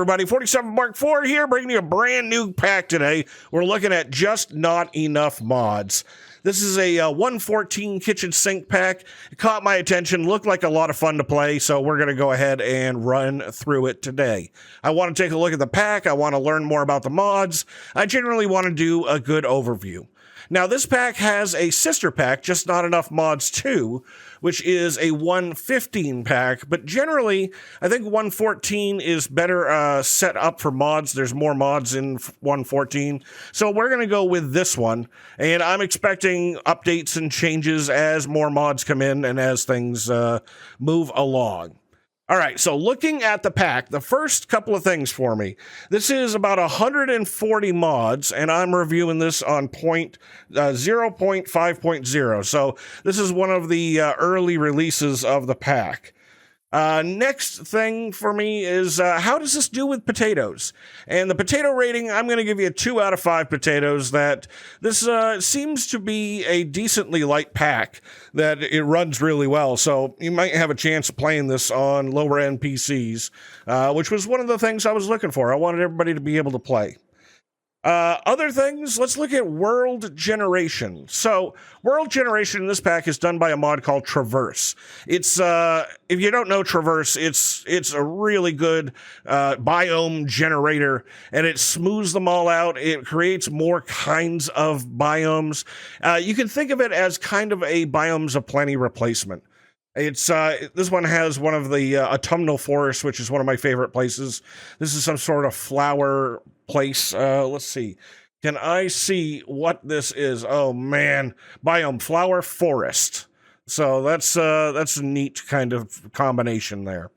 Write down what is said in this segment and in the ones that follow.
everybody? 47 Mark Ford here, bringing you a brand new pack today. We're looking at Just Not Enough mods. This is a 114 kitchen sink pack. It caught my attention, looked like a lot of fun to play, so we're going to go ahead and run through it today. I want to take a look at the pack. I want to learn more about the mods. I generally want to do a good overview. Now, this pack has a sister pack, Just Not Enough Mods 2, which is a 115 pack, but generally, I think 114 is better set up for mods. There's more mods in 114, so we're going to go with this one, and I'm expecting updates and changes as more mods come in and as things move along. All right, so looking at the pack, the first couple of things for me. This is about 140 mods, and I'm reviewing this on 0.5.0. So this is one of the early releases of the pack. Next thing for me is how does this do with potatoes? And the potato rating, I'm going to give you a 2 out of 5 potatoes. That this seems to be a decently light pack, that it runs really well. So you might have a chance of playing this on lower end PCs, which was one of the things I was looking for. I wanted everybody to be able to play. Other things, let's look at World Generation. So, World Generation in this pack is done by a mod called Traverse. It's, if you don't know Traverse, it's a really good biome generator, and it smooths them all out. It creates more kinds of biomes. You can think of it as kind of a Biomes of Plenty replacement. It's this one has one of the autumnal forests, which is one of my favorite places. This is some sort of flower place. Let's see. Can I see what this is? Oh man, biome flower forest. So that's a neat kind of combination there.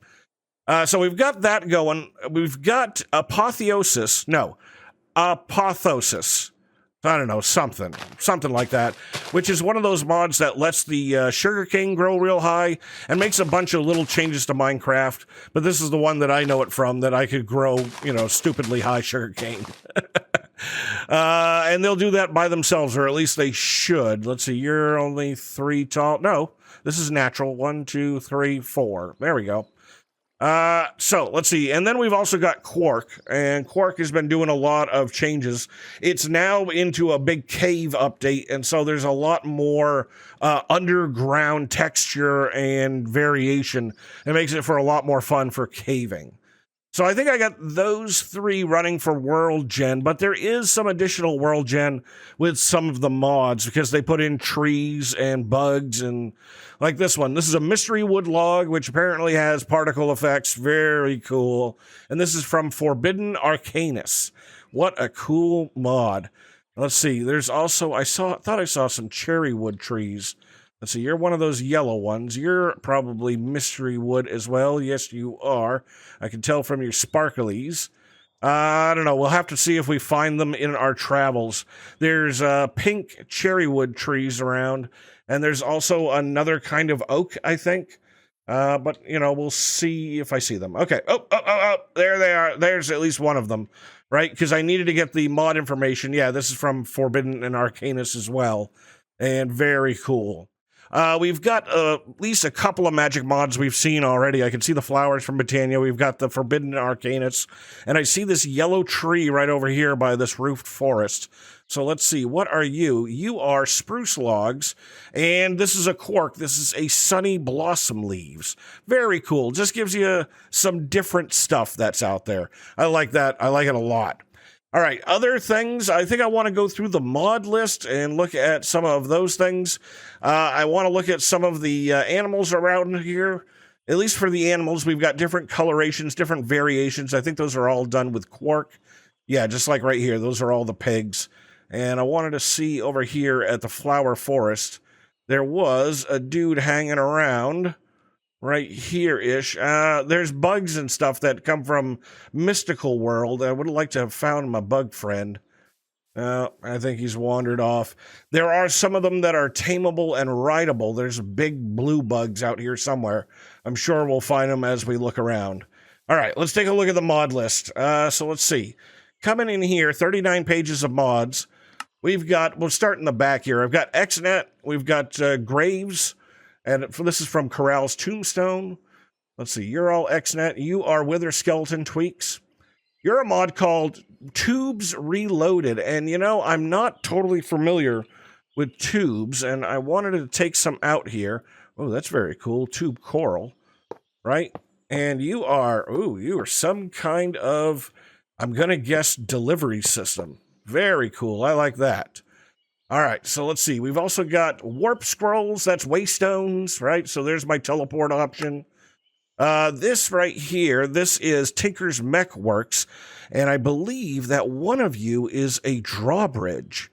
So we've got that going. We've got apotheosis. I don't know, something like that, which is one of those mods that lets the sugarcane grow real high and makes a bunch of little changes to Minecraft. But this is the one that I know it from, that I could grow, stupidly high sugarcane. And they'll do that by themselves, or at least they should. Let's see, you're only 3 tall. No, this is natural. 1, 2, 3, 4. There we go. So let's see. And then we've also got Quark, and Quark has been doing a lot of changes. It's now into a big cave update, and so there's a lot more underground texture and variation. It makes it for a lot more fun for caving. So I think I got those 3 running for World Gen, but there is some additional World Gen with some of the mods, because they put in trees and bugs, and like this one. This is a mystery wood log, which apparently has particle effects. Very cool. And this is from Forbidden Arcanus. What a cool mod. Let's see. There's also, thought I saw some cherry wood trees. Let's see, you're one of those yellow ones. You're probably mystery wood as well. Yes, you are. I can tell from your sparklies. I don't know. We'll have to see if we find them in our travels. There's pink cherry wood trees around, and there's also another kind of oak, I think. But, we'll see if I see them. Okay. Oh, there they are. There's at least one of them, right? Because I needed to get the mod information. Yeah, this is from Forbidden and Arcanus as well, and very cool. We've got at least a couple of magic mods we've seen already. I can see the flowers from Botania. We've got the Forbidden Arcanus. And I see this yellow tree right over here by this roofed forest. So let's see. What are you? You are spruce logs. And this is a Quark. This is a sunny blossom leaves. Very cool. Just gives you some different stuff that's out there. I like that. I like it a lot. All right, other things, I think I want to go through the mod list and look at some of those things. I want to look at some of the animals around here. At least for the animals, we've got different colorations, different variations. I think those are all done with Quark. Yeah, just like right here, those are all the pigs. And I wanted to see over here at the flower forest, there was a dude hanging around. Right here-ish. There's bugs and stuff that come from Mystical World. I would like to have found my bug friend. I think he's wandered off. There are some of them that are tameable and rideable. There's big blue bugs out here somewhere. I'm sure we'll find them as we look around. All right, let's take a look at the mod list. So let's see. Coming in here, 39 pages of mods. We'll start in the back here. I've got XNet. We've got Graves. And this is from Corral's Tombstone. Let's see, you're all XNet. You are Wither Skeleton Tweaks. You're a mod called Tubes Reloaded. And, you know, I'm not totally familiar with tubes, and I wanted to take some out here. Oh, that's very cool. Tube coral, right? And you are some kind of, I'm going to guess, delivery system. Very cool. I like that. All right, so let's see. We've also got warp scrolls. That's waystones, right? So there's my teleport option. This right here, this is Tinker's Mech Works, and I believe that one of you is a drawbridge,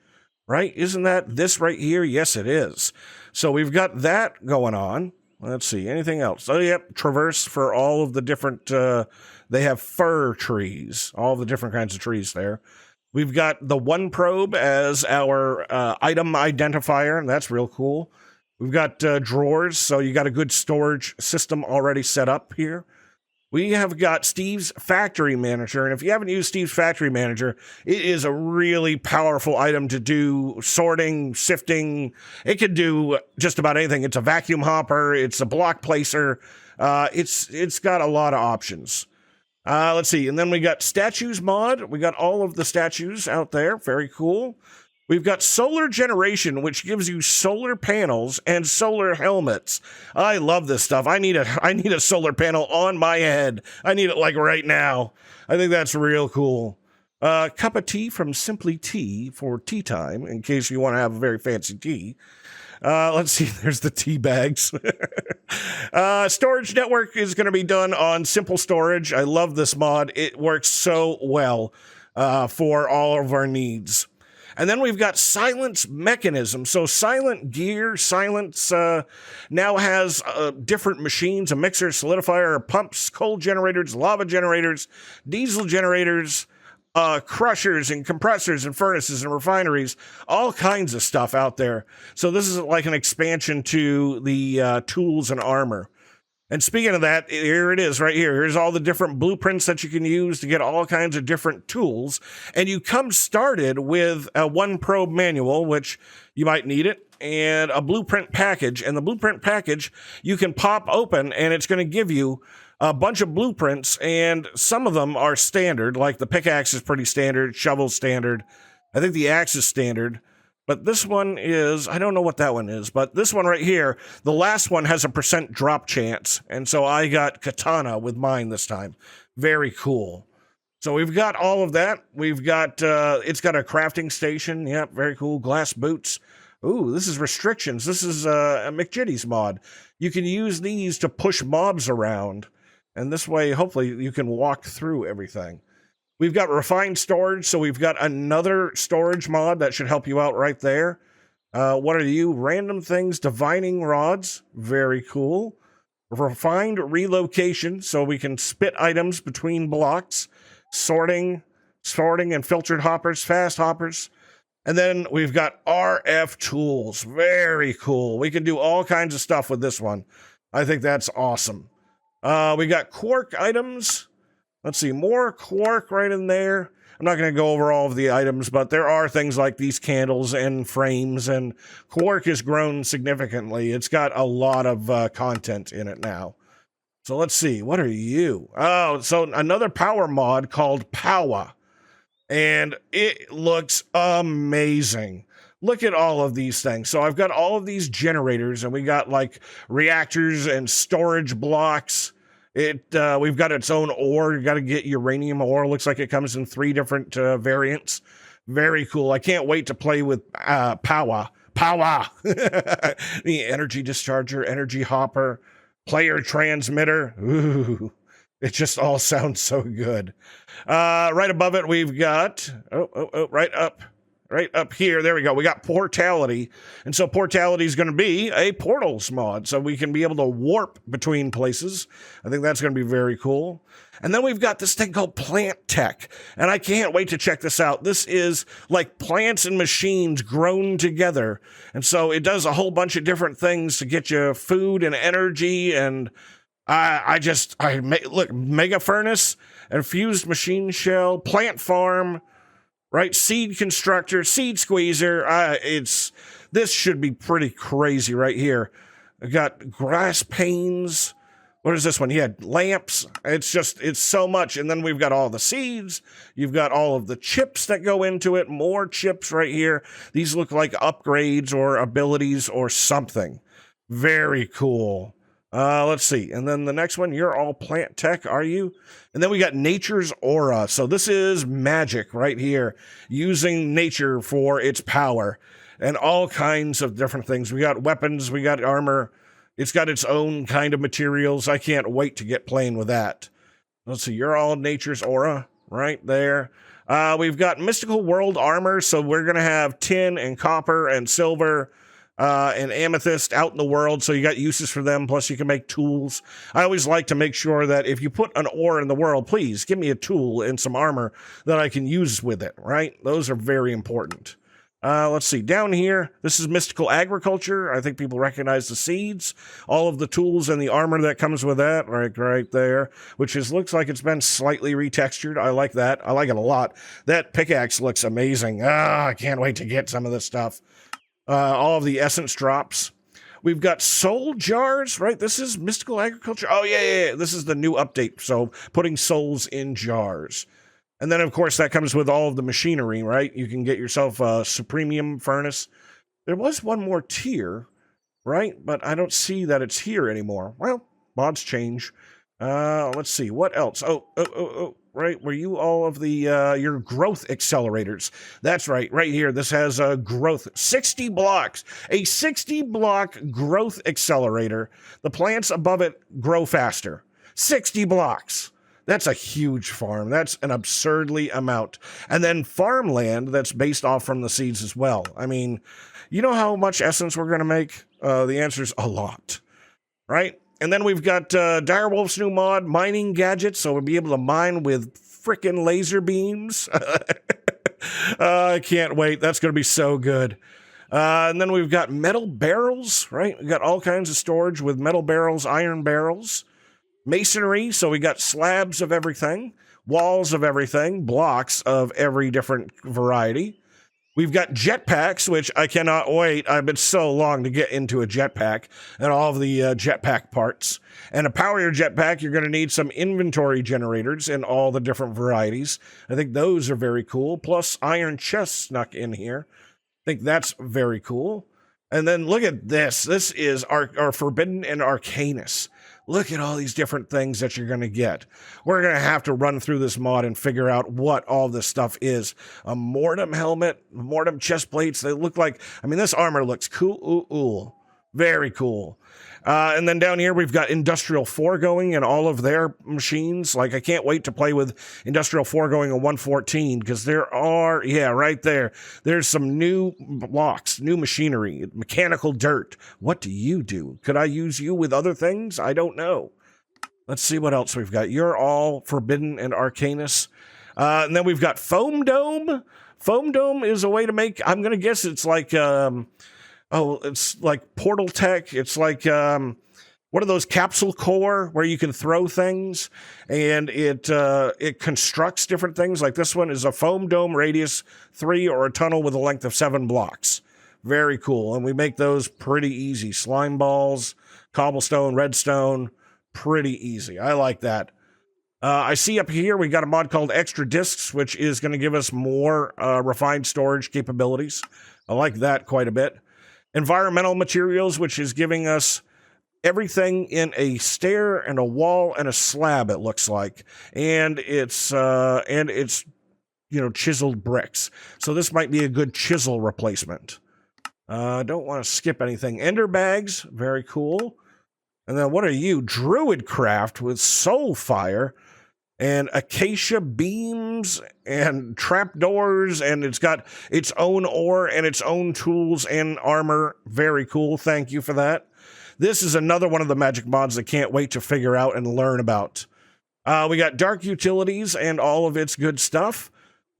right? Isn't that this right here? Yes, it is. So we've got that going on. Let's see, anything else? Oh, yep, traverse for all of the different, they have fir trees, all the different kinds of trees there. We've got the one probe as our item identifier, and that's real cool. We've got drawers, so you got a good storage system already set up here. We have got Steve's Factory Manager, and if you haven't used Steve's Factory Manager, it is a really powerful item to do sorting, sifting. It can do just about anything. It's a vacuum hopper. It's a block placer. It's got a lot of options. Let's see, and then we got Statues mod. We got all of the statues out there. Very cool. We've got solar generation, which gives you solar panels and solar helmets. I love this stuff. I need a solar panel on my head. I need it like right now. I think that's real cool. Cup of tea from Simply Tea for tea time, in case you want to have a very fancy tea. Let's see, there's the tea bags. Storage network is going to be done on Simple Storage. I love this mod. It works so well for all of our needs. And then we've got Silence Mechanism. So Silent Gear, Silence now has different machines, a mixer, solidifier, pumps, coal generators, lava generators, diesel generators, crushers and compressors and furnaces and refineries, all kinds of stuff out there. So this is like an expansion to the tools and armor. And speaking of that, here it is right here. Here's all the different blueprints that you can use to get all kinds of different tools. And you come started with a one probe manual, which you might need it, and a blueprint package. And the blueprint package you can pop open, and it's going to give you a bunch of blueprints, and some of them are standard, like the pickaxe is pretty standard, shovel standard. I think the axe is standard. But this one is, I don't know what that one is, but this one right here, the last one has a % drop chance. And so I got katana with mine this time. Very cool. So we've got all of that. We've got, it's got a crafting station. Yep, very cool. Glass boots. Ooh, this is restrictions. This is a McJitty's mod. You can use these to push mobs around. And this way, hopefully, you can walk through everything. We've got refined storage, so we've got another storage mod that should help you out right there. What are you? Random things, divining rods. Very cool. Refined relocation, so we can spit items between blocks. Sorting and filtered hoppers, fast hoppers. And then we've got RF tools. Very cool. We can do all kinds of stuff with this one. I think that's awesome. We got quark items. Let's see, more quark right in there. I'm not going to go over all of the items, but there are things like these candles and frames, and quark has grown significantly. It's got a lot of content in it now. So let's see, what are you? Oh, so another power mod called Powa, and it looks amazing. Look at all of these things. So I've got all of these generators, and we got like reactors and storage blocks. We've got its own ore. You got to get uranium ore. Looks like it comes in 3 different variants. Very cool. I can't wait to play with Powa. The energy discharger, energy hopper, player transmitter. Ooh, it just all sounds so good. Right above it, we've got right up here, there we go. We got portality. And so portality is going to be a portals mod. So we can be able to warp between places. I think that's going to be very cool. And then we've got this thing called plant tech. And I can't wait to check this out. This is like plants and machines grown together. And so it does a whole bunch of different things to get you food and energy. And look, mega furnace and fused machine shell, plant farm, right? Seed constructor, seed squeezer. This should be pretty crazy right here. I got grass panes. what is this one? Yeah, lamps. It's so much. And then we've got all the seeds. You've got all of the chips that go into it. More chips right here. These look like upgrades or abilities or something. Very cool. Let's see. And then the next one, you're all plant tech, are you? And then we got nature's aura. So this is magic right here, using nature for its power and all kinds of different things. We got weapons, we got armor. It's got its own kind of materials. I can't wait to get playing with that. Let's see, you're all nature's aura right there. We've got mystical world armor, so we're going to have tin and copper and silver and amethyst out in the world, so you got uses for them, plus you can make tools. I always like to make sure that if you put an ore in the world, please give me a tool and some armor that I can use with it, right? Those are very important. Let's see, down here, this is mystical agriculture. I think people recognize the seeds, all of the tools and the armor that comes with that, right there, which looks like it's been slightly retextured. I like that. I like it a lot. That pickaxe looks amazing. I can't wait to get some of this stuff. All of the essence drops. We've got soul jars, right? This is mystical agriculture. Oh, yeah. This is the new update. So putting souls in jars. And then, of course, that comes with all of the machinery, right? You can get yourself a supremium furnace. There was one more tier, right? But I don't see that it's here anymore. Well, mods change. Let's see. What else? Oh, right. Were you all of the, your growth accelerators? That's right. Right here. This has a growth, 60 blocks, a 60 block growth accelerator. The plants above it grow faster. 60 blocks. That's a huge farm. That's an absurdly amount. And then farmland that's based off from the seeds as well. I mean, you know how much essence we're going to make? The answer is a lot, right? And then we've got Direwolf's new mod, mining gadgets. So we'll be able to mine with frickin' laser beams. I can't wait. That's going to be so good. And then we've got metal barrels, right? We've got all kinds of storage with metal barrels, iron barrels. Masonry, so we got slabs of everything, walls of everything, blocks of every different variety. We've got jetpacks, which I cannot wait. I've been so long to get into a jetpack and all of the jetpack parts. And to power your jetpack, you're going to need some inventory generators in all the different varieties. I think those are very cool. Plus iron chests snuck in here. I think that's very cool. And then look at this. This is our Forbidden and Arcanus. Look at all these different things that you're going to get. We're going to have to run through this mod and figure out what all this stuff is. A Mortem helmet, Mortem chest plates. They look like, I mean, this armor looks cool. Very cool. And then down here, we've got Industrial Foregoing and all of their machines. Like, I can't wait to play with Industrial Foregoing on 114 because there are, yeah, right there. There's some new blocks, new machinery, mechanical dirt. What do you do? Could I use you with other things? I don't know. Let's see what else we've got. You're all Forbidden and Arcanus. And then we've got Foam Dome. Foam Dome is a way to make, I'm going to guess it's like, it's like Portal Tech. It's like one of those capsule core where you can throw things and it constructs different things. Like this one is a foam dome radius 3 or a tunnel with a length of 7 blocks. Very cool. And we make those pretty easy. Slime balls, cobblestone, redstone, pretty easy. I like that. I see up here we got a mod called Extra Discs, which is going to give us more refined storage capabilities. I like that quite a bit. Environmental materials, which is giving us everything in a stair and a wall and a slab, it looks like. And it's chiseled bricks. So this might be a good chisel replacement. Don't want to skip anything. Ender bags, very cool. And then what are you? Druid craft with soul fire and acacia beams and trapdoors, and it's got its own ore and its own tools and armor. Very cool. Thank you for that. This is another one of the magic mods that can't wait to figure out and learn about. We got Dark Utilities and all of its good stuff.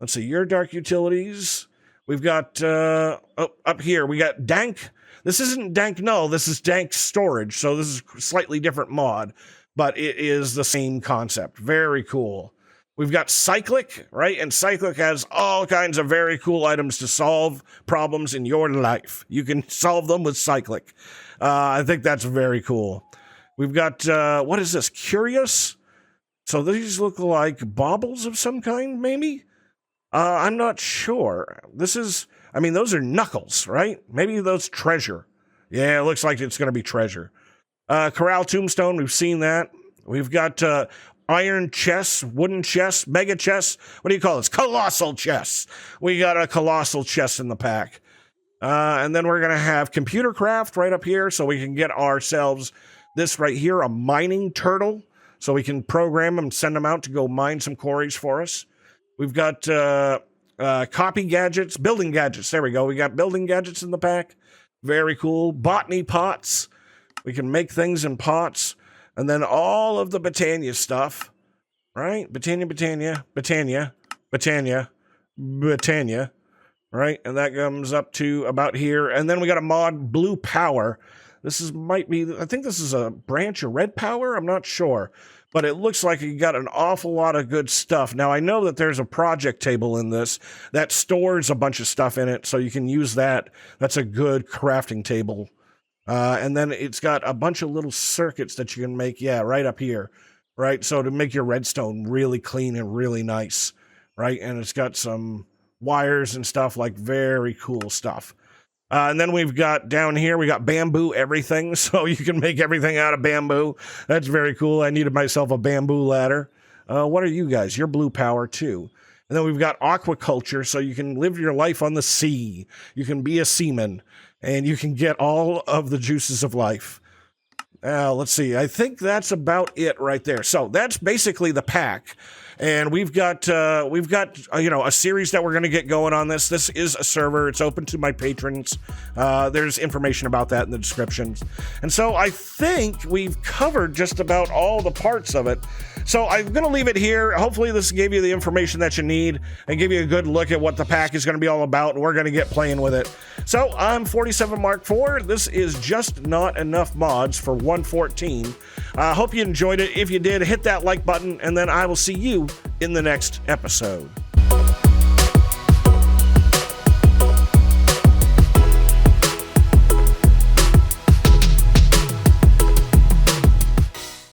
Let's see, your Dark Utilities. We've got, up here, we got Dank. This isn't Dank Null, this is Dank Storage, so this is a slightly different mod, but it is the same concept. Very cool. We've got Cyclic, right? And Cyclic has all kinds of very cool items to solve problems in your life. You can solve them with Cyclic. I think that's very cool. We've got, what is this? Curious? So these look like baubles of some kind, maybe? I'm not sure. Those are knuckles, right? Maybe those treasure. Yeah, it looks like it's going to be treasure. Corral Tombstone, we've seen that. We've got iron chests, wooden chests, mega chests. What do you call this? Colossal chests. We got a colossal chest in the pack. And then we're going to have computer craft right up here so we can get ourselves this right here, a mining turtle. So we can program them and send them out to go mine some quarries for us. We've got copy gadgets, building gadgets. There we go. We got building gadgets in the pack. Very cool. Botany pots. We can make things in pots. And then all of the Botania stuff. Right? Botania. Right? And that comes up to about here. And then we got a mod, Blue Power. I think this is a branch of Red Power. I'm not sure. But it looks like you got an awful lot of good stuff. Now, I know that there's a project table in this that stores a bunch of stuff in it, so you can use that. That's a good crafting table. And then it's got a bunch of little circuits that you can make, right up here, right? So to make your redstone really clean and really nice, right? And it's got some wires and stuff, like very cool stuff. And then we've got down here, we got bamboo everything, so you can make everything out of bamboo. That's very cool. I needed myself a bamboo ladder. What are you guys? You're Blue Power too. And then we've got aquaculture, so you can live your life on the sea. You can be a seaman, and you can get all of the juices of life. Let's see. I think that's about it right there. So that's basically the pack. And we've got a series that we're going to get going on this. This is a server. It's open to my patrons. There's information about that in the descriptions. And so I think we've covered just about all the parts of it. So I'm going to leave it here. Hopefully this gave you the information that you need and give you a good look at what the pack is going to be all about. And we're going to get playing with it. So I'm 47 Mark IV. This is Just Not Enough Mods for 114. Hope you enjoyed it. If you did, hit that like button, and then I will see you in the next episode.